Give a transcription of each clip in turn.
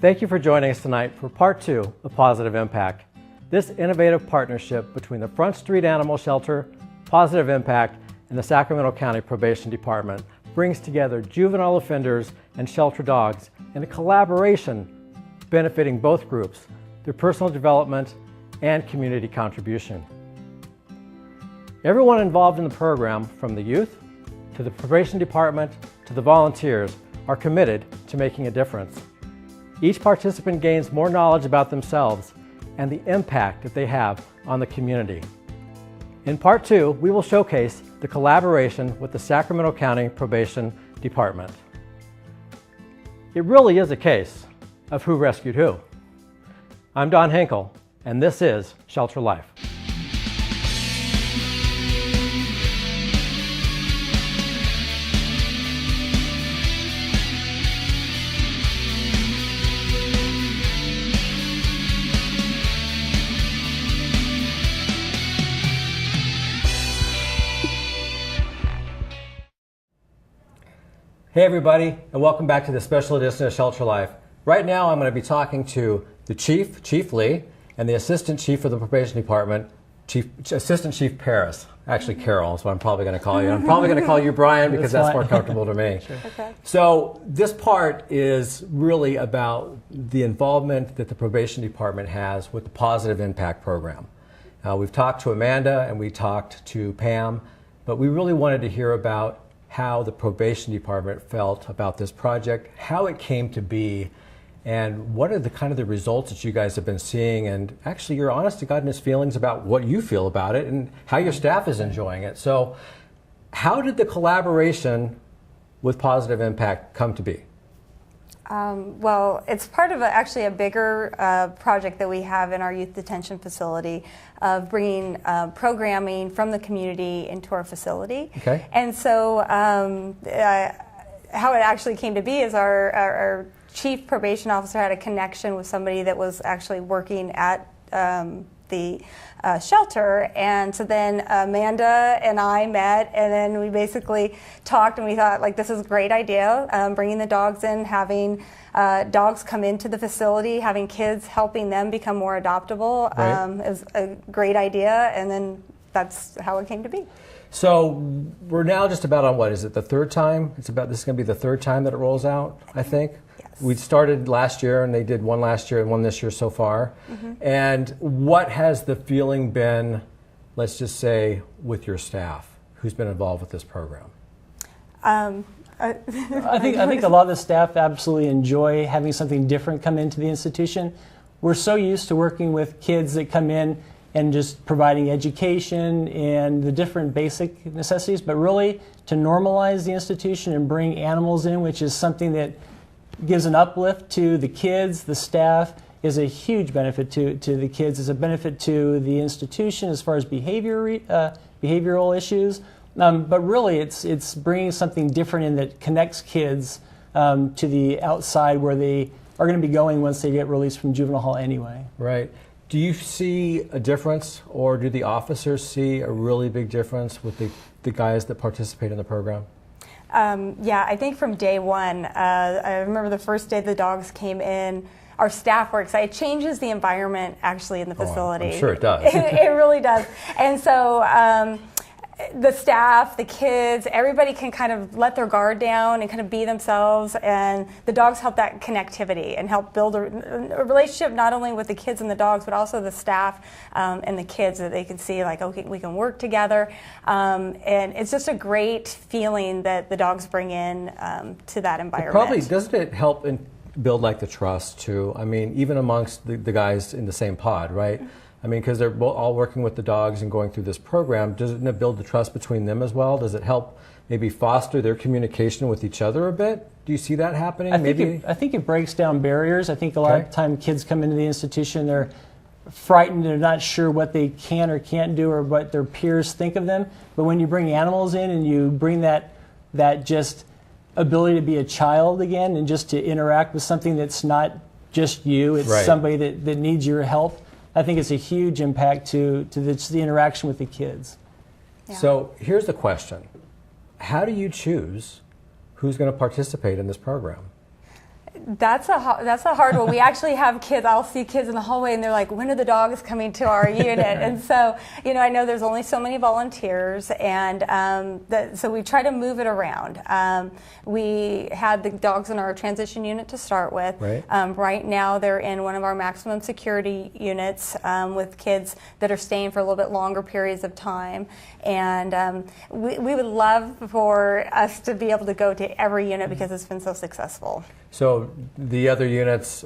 Thank you for joining us tonight for part 2 of Pawsitive Impact. This innovative partnership between the Front Street Animal Shelter, Pawsitive Impact, and the Sacramento County Probation Department brings together juvenile offenders and shelter dogs in a collaboration benefiting both groups through personal development and community contribution. Everyone involved in the program, from the youth to the probation department to the volunteers, are committed to making a difference. Each participant gains more knowledge about themselves and the impact that they have on the community. In part 2, we will showcase the collaboration with the Sacramento County Probation Department. It really is a case of who rescued who. I'm Don Hinkle, and this is Shelter Life. Hey everybody, and welcome back to the special edition of Shelter Life. Right now I'm going to be talking to the Chief Lee, and the Assistant Chief of the Probation Department, Assistant Chief Paris. Actually Carol is what I'm probably going to call you. I'm probably going to call you Brian because that's more comfortable to me. Sure. Okay. So this part is really about the involvement that the Probation Department has with the Pawsitive Impact Program. We've talked to Amanda and we talked to Pam, but we really wanted to hear about how the Probation Department felt about this project, how it came to be, and what are the kind of the results that you guys have been seeing, and actually your honest to goodness feelings about what you feel about it and how your staff is enjoying it. So how did the collaboration with Pawsitive Impact come to be? Well, it's part of actually a bigger project that we have in our youth detention facility of bringing programming from the community into our facility. Okay. And so how it actually came to be is our chief probation officer had a connection with somebody that was actually working at the shelter, and so then Amanda and I met, and then we basically talked, and we thought, like, this is a great idea, bringing the dogs in, having dogs come into the facility, having kids, helping them become more adoptable, right. Is a great idea, and then that's how it came to be. So we're now just about on, what is it, the third time? This is going to be the third time that it rolls out, I think. We started last year, and they did one last year and one this year so far. Mm-hmm. And what has the feeling been, let's just say, with your staff who's been involved with this program? I think a lot of the staff absolutely enjoy having something different come into the institution. We're so used to working with kids that come in and just providing education and the different basic necessities, but really to normalize the institution and bring animals in, which is something that gives an uplift to the kids, the staff, is a huge benefit to the kids. It's a benefit to the institution as far as behavioral issues. But really, it's bringing something different in that connects kids to the outside where they are going to be going once they get released from juvenile hall anyway. Right. Do you see a difference, or do the officers see a really big difference with the guys that participate in the program? Yeah, I think from day one, I remember the first day the dogs came in, our staff were excited. It changes the environment actually in the facility. I'm sure it does. It really does. And so the staff, the kids, everybody can kind of let their guard down and kind of be themselves, and the dogs help that connectivity and help build a relationship not only with the kids and the dogs, but also the staff and the kids, that they can see, like, okay, we can work together. And it's just a great feeling that the dogs bring in to that environment. Doesn't it help build like the trust too? I mean, even amongst the guys in the same pod, right? I mean, because they're all working with the dogs and going through this program, doesn't it build the trust between them as well? Does it help maybe foster their communication with each other a bit? Do you see that happening? I think it breaks down barriers. I think a lot of time kids come into the institution, they're frightened, they're not sure what they can or can't do or what their peers think of them. But when you bring animals in and you bring that just ability to be a child again and just to interact with something that's not just you, it's somebody that needs your help, I think it's a huge impact to the interaction with the kids. Yeah. So here's the question. How do you choose who's going to participate in this program? That's a hard one. We actually have kids. I'll see kids in the hallway, and they're like, "When are the dogs coming to our unit?" And so, I know there's only so many volunteers, and so we try to move it around. We had the dogs in our transition unit to start with. Right. Right now, they're in one of our maximum security units with kids that are staying for a little bit longer periods of time. And we would love for us to be able to go to every unit because it's been so successful. So the other units,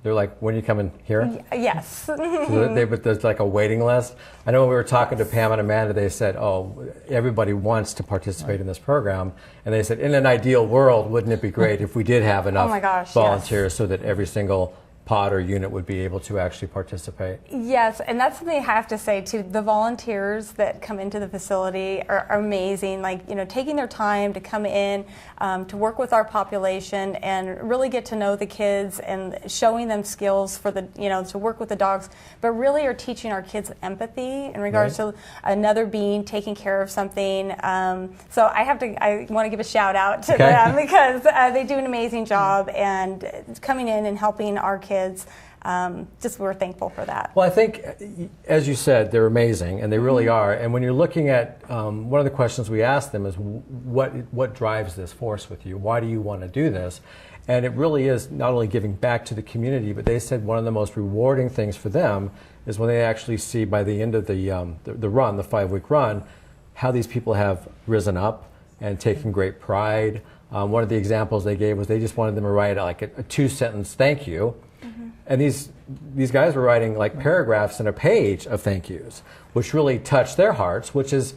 they're like, when are you coming here? Yes. But there's like a waiting list. I know when we were talking to Pam and Amanda, they said, oh, everybody wants to participate in this program. And they said, in an ideal world, wouldn't it be great if we did have enough volunteers so that every single pod or unit would be able to actually participate? Yes, and that's something I have to say too. The volunteers that come into the facility are amazing. Like, taking their time to come in, to work with our population and really get to know the kids and showing them skills for the, to work with the dogs, but really are teaching our kids empathy in regards to another being taking care of something. So I want to give a shout out to them because they do an amazing job and coming in and helping our kids. Just we're thankful for that. Well, I think, as you said, they're amazing, and they really are. And when you're looking at one of the questions we asked them is, what drives this force with you? Why do you want to do this? And it really is not only giving back to the community, but they said one of the most rewarding things for them is when they actually see by the end of the run, the 5-week run, how these people have risen up and taken great pride. One of the examples they gave was they just wanted them to write like a 2-sentence thank you. And these guys were writing like paragraphs in a page of thank yous, which really touched their hearts, which is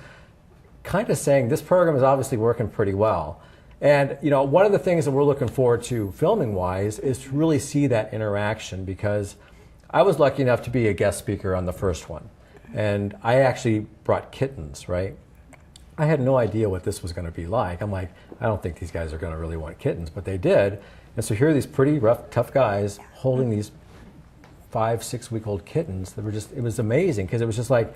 kind of saying this program is obviously working pretty well. And one of the things that we're looking forward to filming wise is to really see that interaction, because I was lucky enough to be a guest speaker on the first one. And I actually brought kittens, right? I had no idea what this was going to be like. I'm like, I don't think these guys are going to really want kittens, but they did. And so here are these pretty rough, tough guys holding these 5-6-week-old kittens that were it was amazing, because it was just like,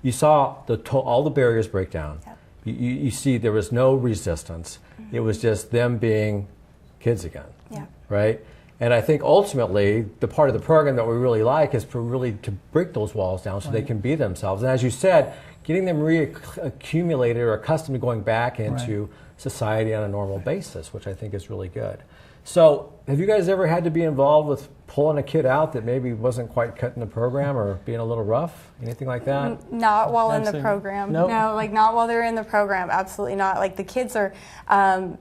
you saw all the barriers break down. Yep. You see there was no resistance. It was just them being kids again, right? And I think ultimately the part of the program that we really like is for really to break those walls down so they can be themselves. And as you said, getting them reaccumulated or accustomed to going back into society on a normal basis, which I think is really good. So have you guys ever had to be involved with pulling a kid out that maybe wasn't quite cutting the program or being a little rough? Anything like that? Not while in the program. Nope. No, like not while they're in the program. Absolutely not. Like the kids are,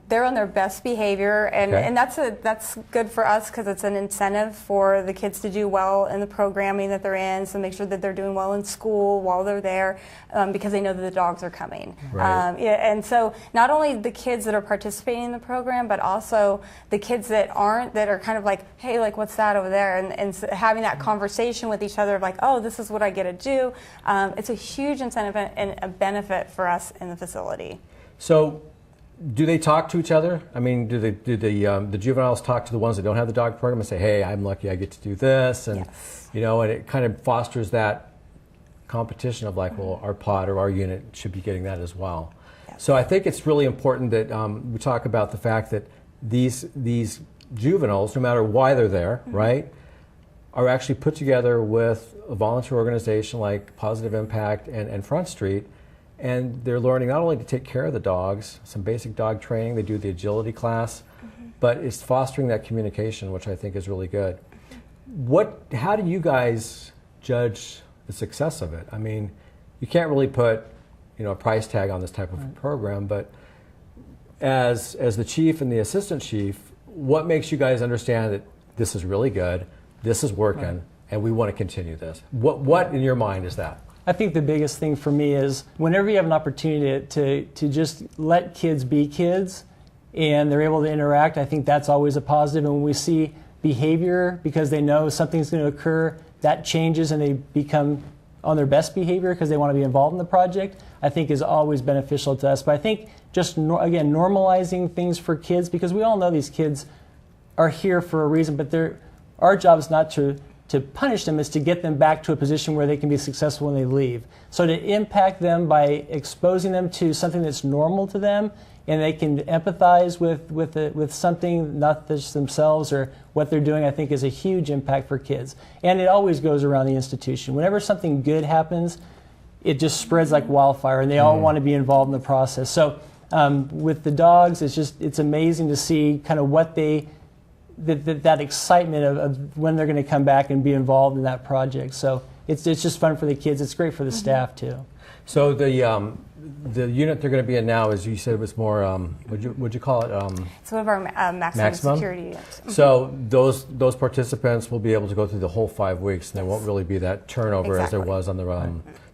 they're on their best behavior, and that's good for us because it's an incentive for the kids to do well in the programming that they're in. So make sure that they're doing well in school while they're there, because they know that the dogs are coming. Right. And so not only the kids that are participating in the program, but also the kids that aren't, that are kind of like, hey, like what's that over there? And so having that conversation with each other of like, oh, this is what I get to do. It's a huge incentive and a benefit for us in the facility. So do they talk to each other? I mean, do the juveniles talk to the ones that don't have the dog program and say, hey, I'm lucky I get to do this? And, and it kind of fosters that competition of like, well, our pod or our unit should be getting that as well. So I think it's really important that we talk about the fact that these juveniles, no matter why they're there, right, are actually put together with a volunteer organization like Pawsitive Impact and Front Street, and they're learning not only to take care of the dogs, some basic dog training, they do the agility class, but it's fostering that communication, which I think is really good. How do you guys judge the success of it? I mean, you can't really put a price tag on this type of program, but as the chief and the assistant chief, what makes you guys understand that this is really good, this is working, and we want to continue this? What in your mind is that? I think the biggest thing for me is whenever you have an opportunity to just let kids be kids and they're able to interact, I think that's always a positive. And when we see behavior, because they know something's going to occur, that changes and they become on their best behavior because they want to be involved in the project, I think is always beneficial to us. But I think just, again, normalizing things for kids, because we all know these kids are here for a reason, but our job is not to punish them, is to get them back to a position where they can be successful when they leave. So to impact them by exposing them to something that's normal to them and they can empathize with something, not just themselves or what they're doing, I think is a huge impact for kids. And it always goes around the institution. Whenever something good happens, it just spreads like wildfire, and they all want to be involved in the process. So with the dogs, it's amazing to see kind of what that excitement of when they're going to come back and be involved in that project. So it's just fun for the kids. It's great for the staff too. So the unit they're going to be in now, as you said, was more. Would you call it? It's one of our maximum security units. So those participants will be able to go through the whole 5 weeks, and there won't really be that turnover as there was on the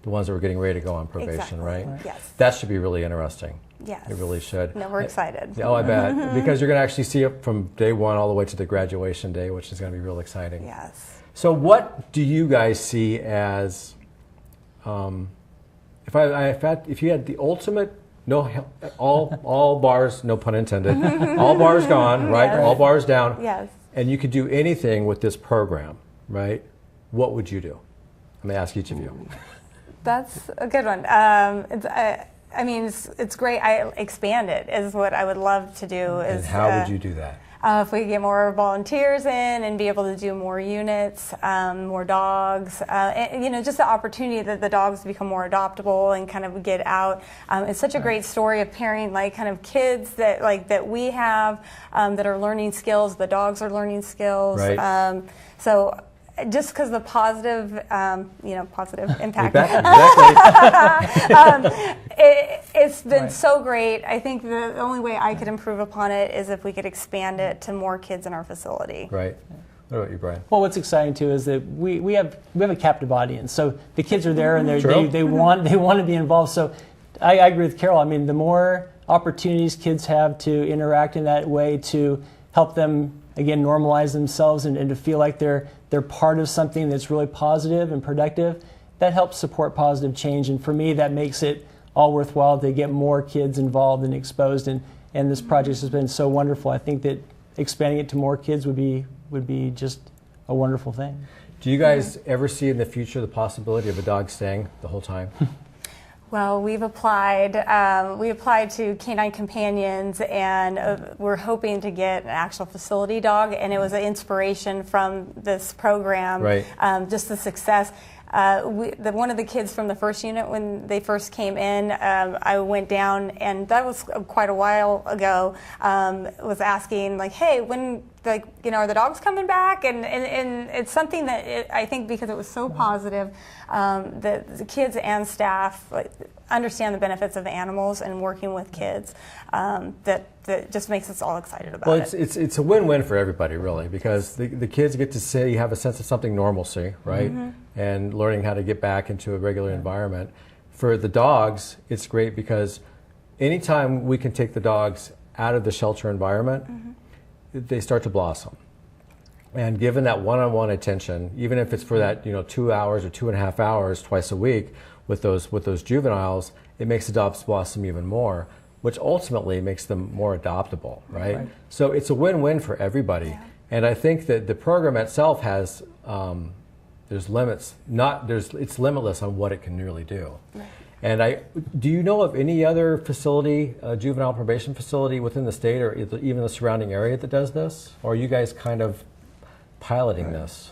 ones that were getting ready to go on probation, right? Yes. That should be really interesting. Yes. It really should. No, we're excited. Oh, I bet. Because you're going to actually see it from day one all the way to the graduation day, which is going to be real exciting. Yes. So what do you guys see as, if you had the ultimate, all bars, no pun intended, all bars gone, right? Yes. All bars down. Yes. And you could do anything with this program, right? What would you do? I'm going to ask each of you. That's a good one. It's great. I expand it is what I would love to do. And how would you do that? If we could get more volunteers in and be able to do more units, more dogs, and, just the opportunity that the dogs become more adoptable and kind of get out. It's such a great story of pairing kind of kids that we have that are learning skills. The dogs are learning skills. Right. So just because the positive, positive impact. It's been so great. I think the only way I could improve upon it is if we could expand it to more kids in our facility. Right. What about you, Brian? Well, what's exciting too is that we have a captive audience. So the kids are there and they want to be involved. So I agree with Carol. I mean, the more opportunities kids have to interact in that way to help them again normalize themselves and to feel like they're part of something that's really positive and productive, that helps support positive change. And for me, that makes it all worthwhile to get more kids involved and exposed. And this project has been so wonderful. I think that expanding it to more kids would be just a wonderful thing. Do you guys ever see in the future the possibility of a dog staying the whole time? Well, we've applied. We applied to Canine Companions, and we're hoping to get an actual facility dog. And it was an inspiration from this program. Right. Just the success. One of the kids from the first unit, when they first came in, I went down, and that was quite a while ago. Was asking hey, when are the dogs coming back? And it's something that I think because it was so positive, that the kids and staff understand the benefits of animals and working with kids. That just makes us all excited about it. Well, it's a win-win for everybody, really, because the kids get to have a sense of something normalcy, right? And learning how to get back into a regular environment. For the dogs, it's great because anytime we can take the dogs out of the shelter environment, they start to blossom. And given that one-on-one attention, even if it's for that 2 hours or 2.5 hours twice a week with those juveniles, it makes the dogs blossom even more, which ultimately makes them more adoptable, right? So it's a win-win for everybody. Yeah. And I think that the program itself has there's limits. It's limitless on what it can really do. Right. And do you know of any other facility, juvenile probation facility within the state or even the surrounding area that does this? Or are you guys kind of piloting this?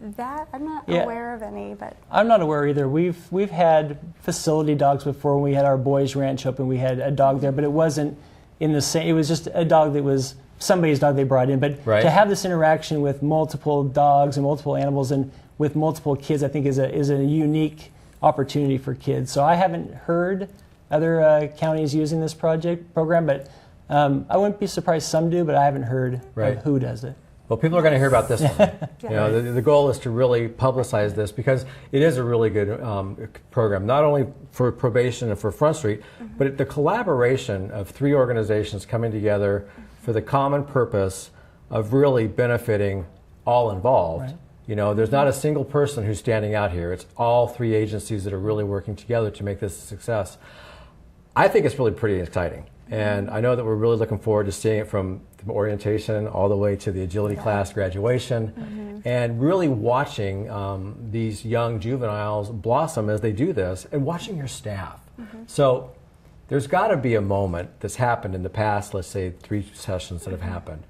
That I'm not aware of any, but I'm not aware either. We've had facility dogs before. When we had our boys' ranch open, we had a dog there, but it wasn't in the same. It was just a dog that was somebody's dog they brought in. But to have this interaction with multiple dogs and multiple animals and with multiple kids, I think is a unique opportunity for kids. So I haven't heard other counties using this program, but I wouldn't be surprised some do, but I haven't heard of who does it. Well, people are going to hear about this one. The goal is to really publicize this because it is a really good program, not only for probation and for Front Street, but the collaboration of 3 organizations coming together for the common purpose of really benefiting all involved. Right. There's not a single person who's standing out here. It's all 3 agencies that are really working together to make this a success. I think it's really pretty exciting. And I know that we're really looking forward to seeing it from orientation all the way to the agility class graduation and really watching these young juveniles blossom as they do this and watching your staff. So there's got to be a moment that's happened in the past, let's say 3 sessions that have happened,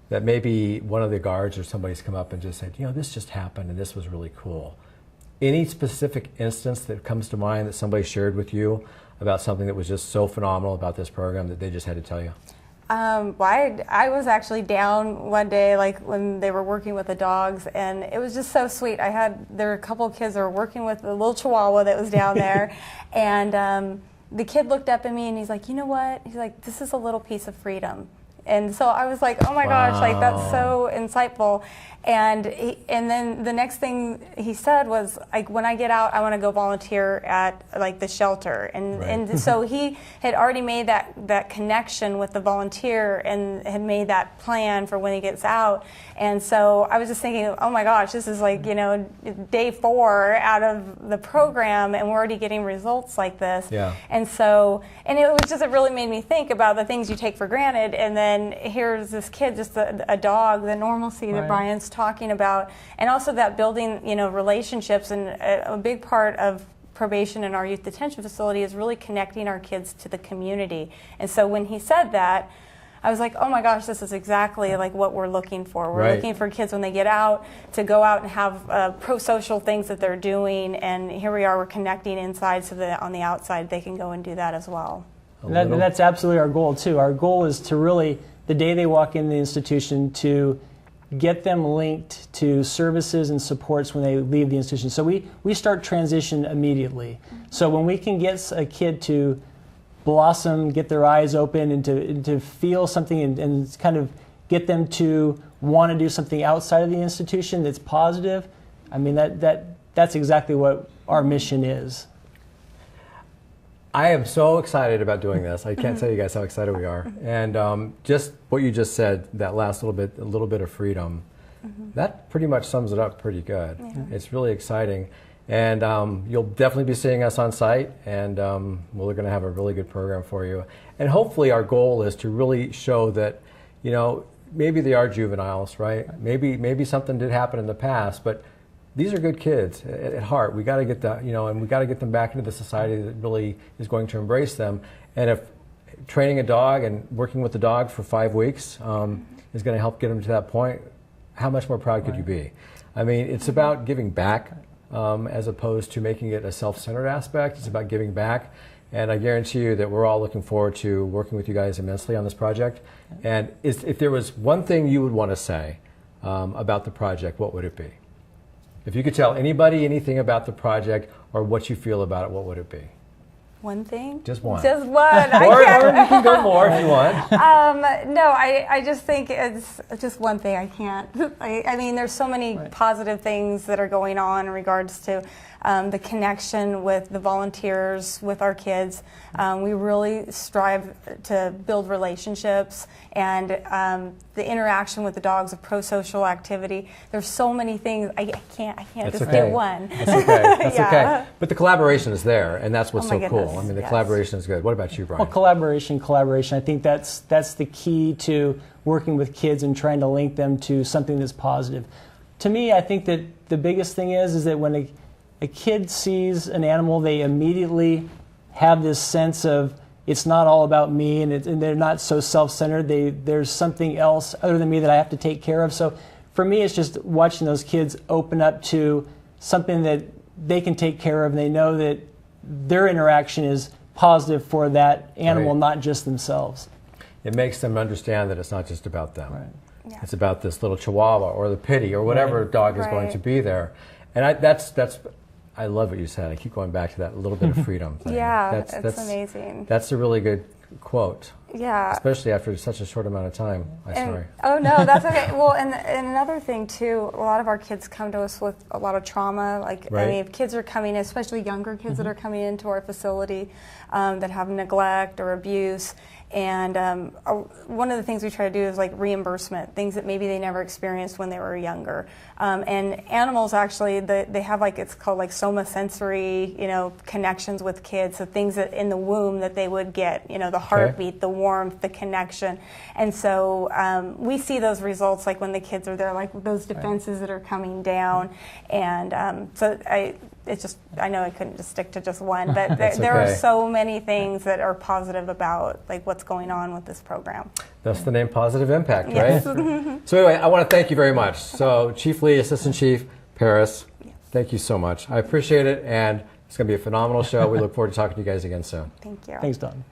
that maybe one of the guards or somebody's come up and just said, this just happened and this was really cool. Any specific instance that comes to mind that somebody shared with you about something that was just so phenomenal about this program that they just had to tell you? Well, I was actually down one day, like when they were working with the dogs, and it was just so sweet. There were a couple of kids that were working with the little Chihuahua that was down there, and the kid looked up at me and he's like, you know what? He's like, this is a little piece of freedom. And so I was like, oh my gosh, like that's so insightful. And then the next thing he said was, like, when I get out, I want to go volunteer at like the shelter. And so he had already made that connection with the volunteer and had made that plan for when he gets out. And so I was just thinking, oh my gosh, this is like, day 4 out of the program and we're already getting results like this. Yeah. And so, and it was just, it really made me think about the things you take for granted. And then here's this kid, just a dog, the normalcy that Brian's talking about, and also that building, relationships. And a big part of probation in our youth detention facility is really connecting our kids to the community. And so when he said that, I was like, oh my gosh, this is exactly like what we're looking for. We're looking for kids when they get out to go out and have pro-social things that they're doing. And here we are, we're connecting inside so that on the outside they can go and do that as well. And that's absolutely our goal too. Our goal is to really, the day they walk in the institution, to get them linked to services and supports when they leave the institution. So we start transition immediately. So when we can get a kid to blossom, get their eyes open, and to feel something and kind of get them to want to do something outside of the institution that's positive, I mean, that's exactly what our mission is. I am so excited about doing this. I can't tell you guys how excited we are. And just what you just said, that last little bit of freedom, that pretty much sums it up pretty good. Yeah. It's really exciting. And you'll definitely be seeing us on site, and we're going to have a really good program for you. And hopefully our goal is to really show that, maybe they are juveniles, right? Maybe something did happen in the past, but these are good kids at heart. We got to get and we got to get them back into the society that really is going to embrace them. And if training a dog and working with the dog for 5 weeks is going to help get them to that point, how much more proud could you be? I mean, it's about giving back as opposed to making it a self-centered aspect. It's about giving back. And I guarantee you that we're all looking forward to working with you guys immensely on this project. And if there was one thing you would want to say about the project, what would it be? If you could tell anybody anything about the project or what you feel about it, what would it be? One thing? Just one. Just one. Or you can go more if you want. No, I just think it's just one thing. I can't. I mean, there's so many positive things that are going on in regards to the connection with the volunteers, with our kids. We really strive to build relationships, and the interaction with the dogs, of pro-social activity. There's so many things. I can't That's just okay. get one. That's okay. That's okay. But the collaboration is there, and that's what's so cool. I mean, the Yes. collaboration is good. What about you, Brian? Well, collaboration. I think that's the key to working with kids and trying to link them to something that's positive. To me, I think that the biggest thing is that when a kid sees an animal, they immediately have this sense of it's not all about me, and they're not so self-centered. There's something else other than me that I have to take care of. So for me, it's just watching those kids open up to something that they can take care of, and they know that their interaction is positive for that animal, not just themselves. It makes them understand that it's not just about them. Right. Yeah. It's about this little Chihuahua or the Pitty or whatever dog is going to be there. And I love what you said. I keep going back to that little bit of freedom thing. Yeah, that's amazing. That's a really good quote. Yeah. Especially after such a short amount of time. Sorry. Oh, no, that's okay. Well, and another thing, too, a lot of our kids come to us with a lot of trauma. Like, I mean, if kids are coming, especially younger kids that are coming into our facility that have neglect or abuse. And one of the things we try to do is like reimbursement, things that maybe they never experienced when they were younger. And animals actually, they have it's called like somasensory, connections with kids. So things that in the womb that they would get, the heartbeat, the warmth, the connection. And so we see those results like when the kids are there, like those defenses that are coming down. And I know I couldn't just stick to just one, but there are so many things that are positive about like what's going on with this program. That's the name, Pawsitive Impact, right? Yes. So anyway, I want to thank you very much. So Chief Lee, Assistant Chief Paris, thank you so much. I appreciate it, and it's going to be a phenomenal show. We look forward to talking to you guys again soon. Thank you. Thanks, Don.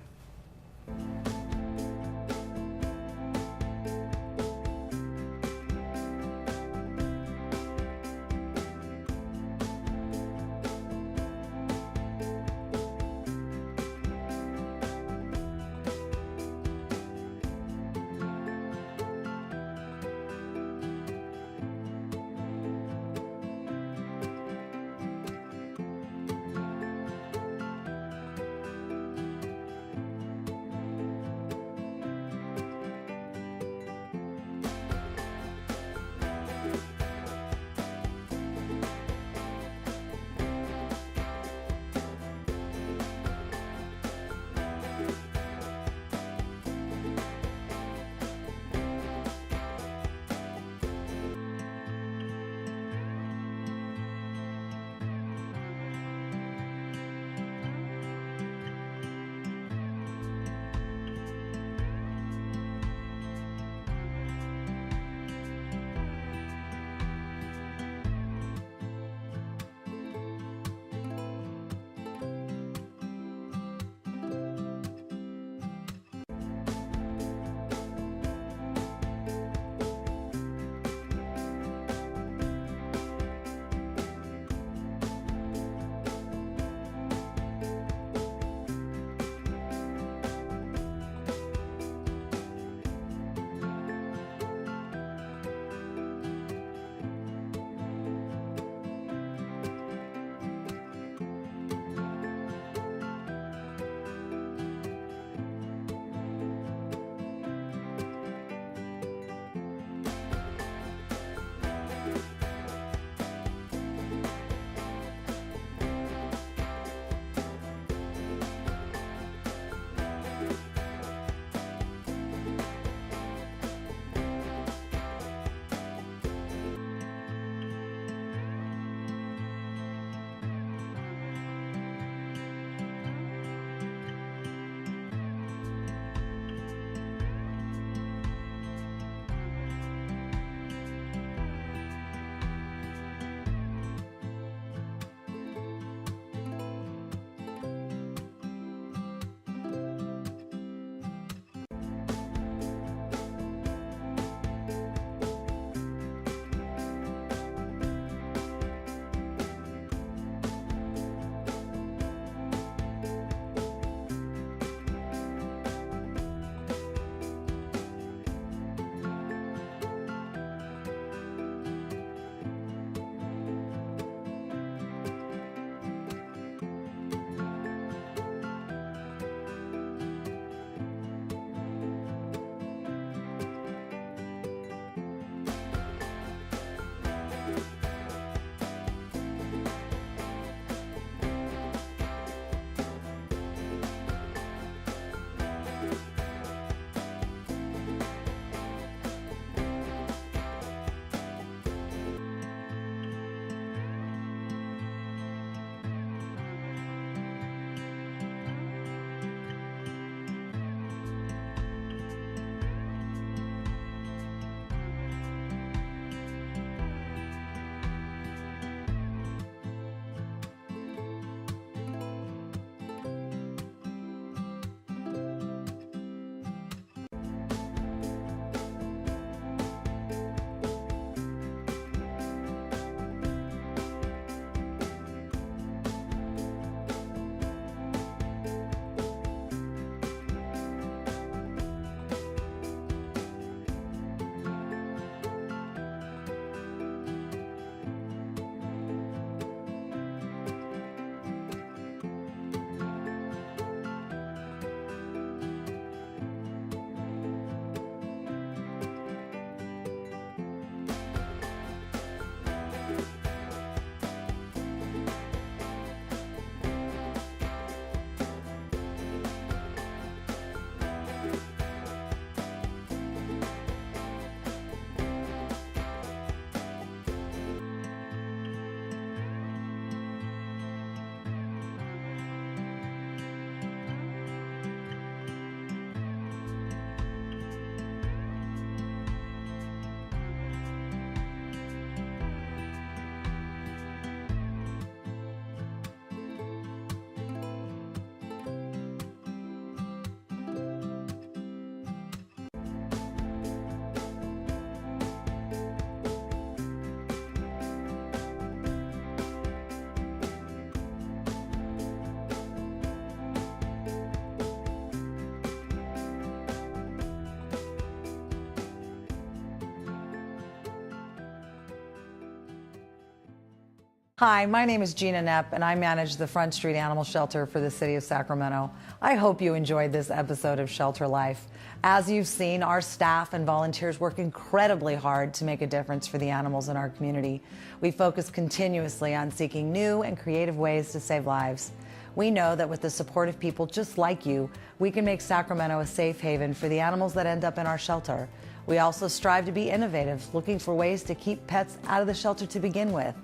Hi, my name is Gina Knapp, and I manage the Front Street Animal Shelter for the City of Sacramento. I hope you enjoyed this episode of Shelter Life. As you've seen, our staff and volunteers work incredibly hard to make a difference for the animals in our community. We focus continuously on seeking new and creative ways to save lives. We know that with the support of people just like you, we can make Sacramento a safe haven for the animals that end up in our shelter. We also strive to be innovative, looking for ways to keep pets out of the shelter to begin with.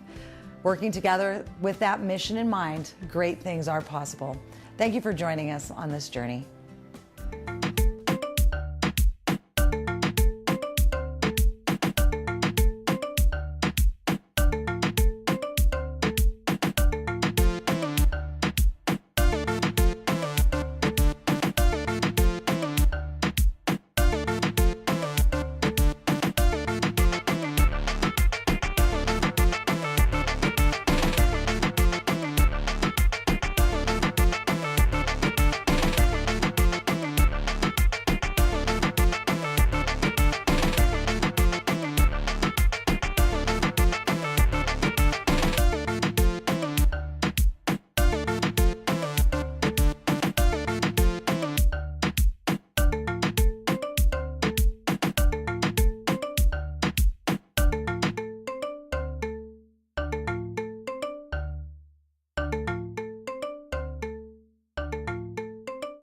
Working together with that mission in mind, great things are possible. Thank you for joining us on this journey.